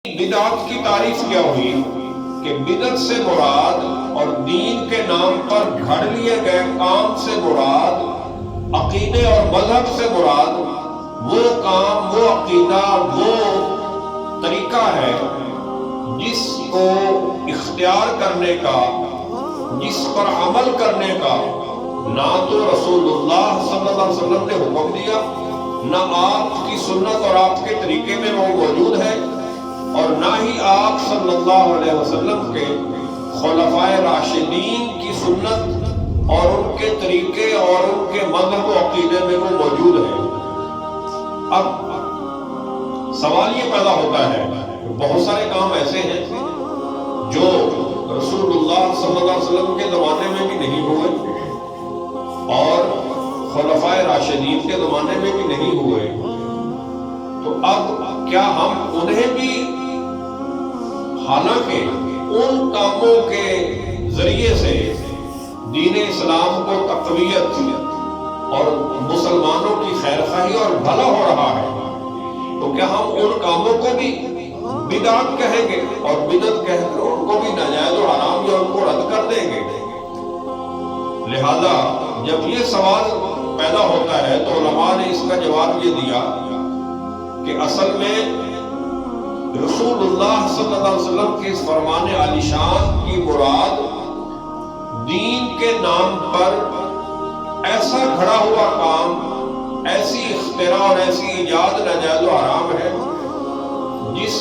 بدعت کی تعریف کیا ہوئی کہ بدعت سے مراد اور دین کے نام پر گھڑ لیے گئے کام سے مراد، عقیدے اور مذہب سے مراد وہ کام، وہ عقیدہ، وہ طریقہ ہے جس کو اختیار کرنے کا، جس پر عمل کرنے کا نہ تو رسول اللہ صلی اللہ علیہ وسلم نے حکم دیا، نہ آپ کی سنت اور آپ کے طریقے میں وہ موجود ہے، اور نہ ہی آپ صلی اللہ علیہ وسلم کے خلفائے راشدین کی سنت اور ان کے طریقے اور ان کے مذہب و عقیدے میں وہ موجود ہے۔ اب سوال یہ پیدا ہوتا ہے کہ بہت سارے کام ایسے ہیں جو رسول اللہ صلی اللہ علیہ وسلم کے زمانے میں بھی نہیں ہوئے اور خلفائے راشدین کے زمانے میں بھی نہیں ہوئے، تو اب کیا ہم انہیں بھی، حالانکہ ان کاموں کے ذریعے سے دین اسلام کو تقویت اور مسلمانوں کی خیر خواہی اور بھلا ہو رہا ہے، تو کیا ہم ان کاموں کو بھی بدعت کہیں گے اور بدعت کہہ کر ان کو بھی ناجائز و حرام یا ان کو رد کر دیں گے؟ لہذا جب یہ سوال پیدا ہوتا ہے تو علماء نے اس کا جواب یہ دیا کہ اصل میں رسول اللہ صلی اللہ علیہ وسلم کے اس فرمان عالی شان کی مراد دین کے نام پر ایسا کھڑا ہوا کام، ایسی اختراع اور ایسی ایجاد ناجائز و حرام ہے جس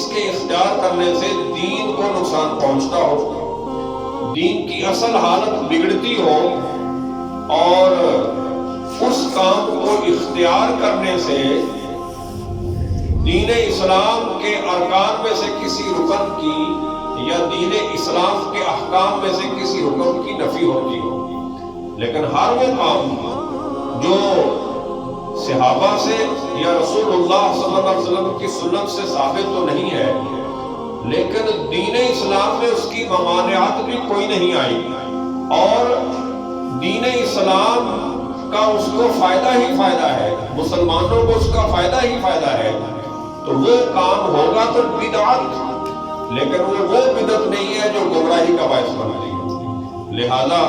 کے اختیار کرنے سے دین کو نقصان پہنچتا ہو، دین کی اصل حالت بگڑتی ہو، اور اس کام کو اختیار کرنے سے دین اسلام کے ارکان میں سے کسی رکن کی یا دین اسلام کے احکام میں سے کسی حکم کی نفی ہوتی ہو۔ لیکن ہر وہ کام جو صحابہ سے یا رسول اللہ صلی اللہ علیہ وسلم کی سنت سے ثابت تو نہیں ہے، لیکن دین اسلام میں اس کی ممانعت بھی کوئی نہیں آئی اور دین اسلام کا اس کو فائدہ ہی فائدہ ہے، مسلمانوں کو اس کا فائدہ ہی فائدہ ہے، تو وہ کام ہوگا تو بدعت، لیکن وہ بدعت نہیں ہے جو گمراہی کا باعث بنتی ہے۔ لہذا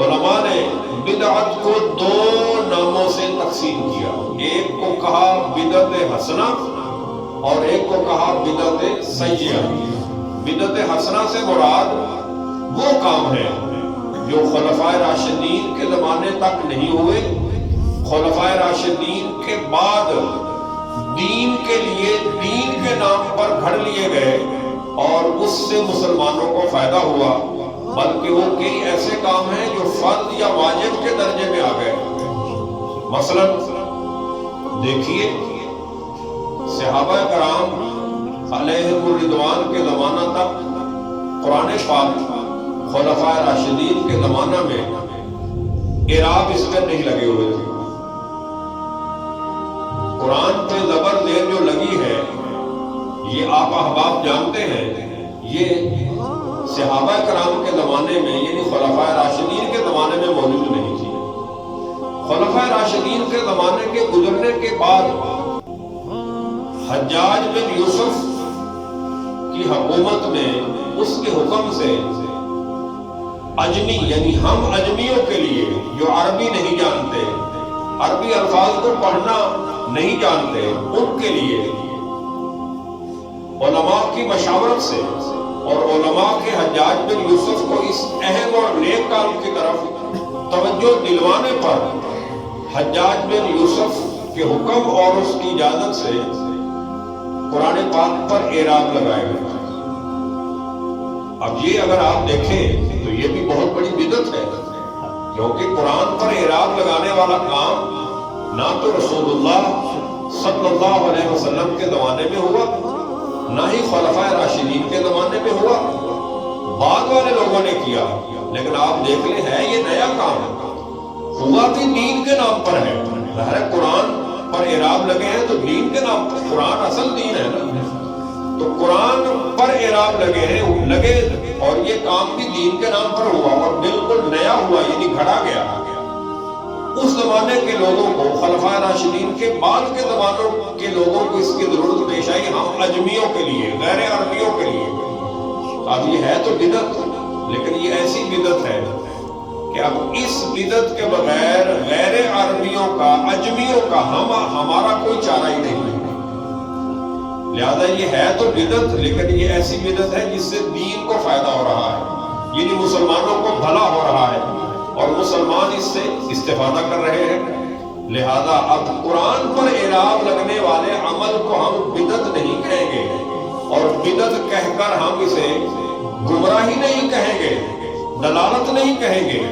علماء نے بدعت کو دو ناموں سے تقسیم کیا، ایک کو کہا بدعت حسنہ اور ایک کو کہا بدعت سیئہ۔ بدعت حسنہ سے مراد وہ کام ہے جو خلفائے راشدین کے زمانے تک نہیں ہوئے، خلفائے راشدین کے بعد دین کے لیے، دین کے نام پر گھڑ لیے گئے اور اس سے مسلمانوں کو فائدہ ہوا، بلکہ وہ کئی ایسے کام ہیں جو فرض یا واجب کے درجے میں آ گئے۔ مثلا دیکھیے، صحابہ کرام علیہم الرضوان کے زمانہ تک قرآن پاک خلفائے راشدین کے زمانہ میں اعراب اس میں نہیں لگے ہوئے تھے۔ قرآن پہ زبر زیر جو لگی ہے، یہ آپ احباب جانتے ہیں، یہ صحابہ کرام کے زمانے میں یعنی خلفائے راشدین کے زمانے میں موجود نہیں تھی۔ خلفائے راشدین کے زمانے کے گزرنے کے بعد حجاج بن یوسف کی حکومت میں اس کے حکم سے اجمی یعنی ہم اجمیوں کے لیے جو عربی نہیں جانتے، عربی الفاظ کو پڑھنا نہیں جانتے، ان کے لیے علماء کی مشاورت سے اور علماء کے حجاج بن یوسف کو اس اہم اور نیک کام کی طرف توجہ دلوانے پر حجاج بن یوسف کے حکم اور اس کی اجازت سے قرآن پاک پر اعراب لگائے گئے۔ اب یہ اگر آپ دیکھیں تو یہ بھی بہت بڑی بدعت ہے، کیونکہ قرآن پر اعراب لگانے والا کام نہ تو رسول اللہ صلی اللہ علیہ وسلم کے زمانے میں ہوا، نہ ہی خلفائے راشدین کے زمانے میں ہوا، بعد والے لوگوں نے کیا۔ لیکن آپ دیکھ لیں، ہے یہ نیا کام، ہوا بھی دین کے نام پر ہے۔ ظاہر قرآن پر اعراب لگے ہیں تو دین کے نام پر، قرآن اصل دین ہے نا، تو قرآن پر اعراب لگے اور یہ کام بھی دین کے نام پر ہوا اور بالکل نیا ہوا، یعنی گھڑا گیا۔ اس زمانے کے لوگوں کو، خلفائے راشدین کے بعد کے زمانوں کے لوگوں کو اس کی ضرورت پیش آئی، ہم اجمیوں کے لیے، غیر عربیوں کے لیے۔ اب یہ ہے تو بدعت، لیکن یہ ایسی بدعت ہے کہ اب اس بدعت کے بغیر غیر عربیوں کا، اجمیوں کا ہمارا کوئی چارہ ہی نہیں ہے۔ لہذا یہ ہے تو بدعت، لیکن یہ ایسی بدعت ہے جس سے دین کو فائدہ ہو رہا ہے، یعنی مسلمانوں کو بھلا ہو رہا ہے اور مسلمان اس سے استفادہ کر رہے ہیں۔ لہذا اب قرآن پر اعراب لگنے والے عمل کو ہم بدعت نہیں کہیں گے، اور بدعت کہہ کر ہم اسے گمراہی نہیں کہیں گے، دلالت نہیں کہیں گے،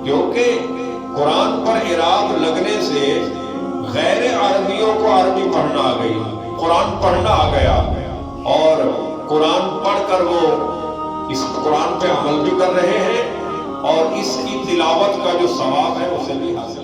کیونکہ قرآن پر اعراب لگنے سے غیر عربیوں کو عربی پڑھنا آ گئی، قرآن پڑھنا آ گیا، اور قرآن پڑھ کر وہ اس قرآن پہ عمل بھی کر رہے ہیں، اور اس کی تلاوت کا جو ثواب ہے اسے بھی حاصل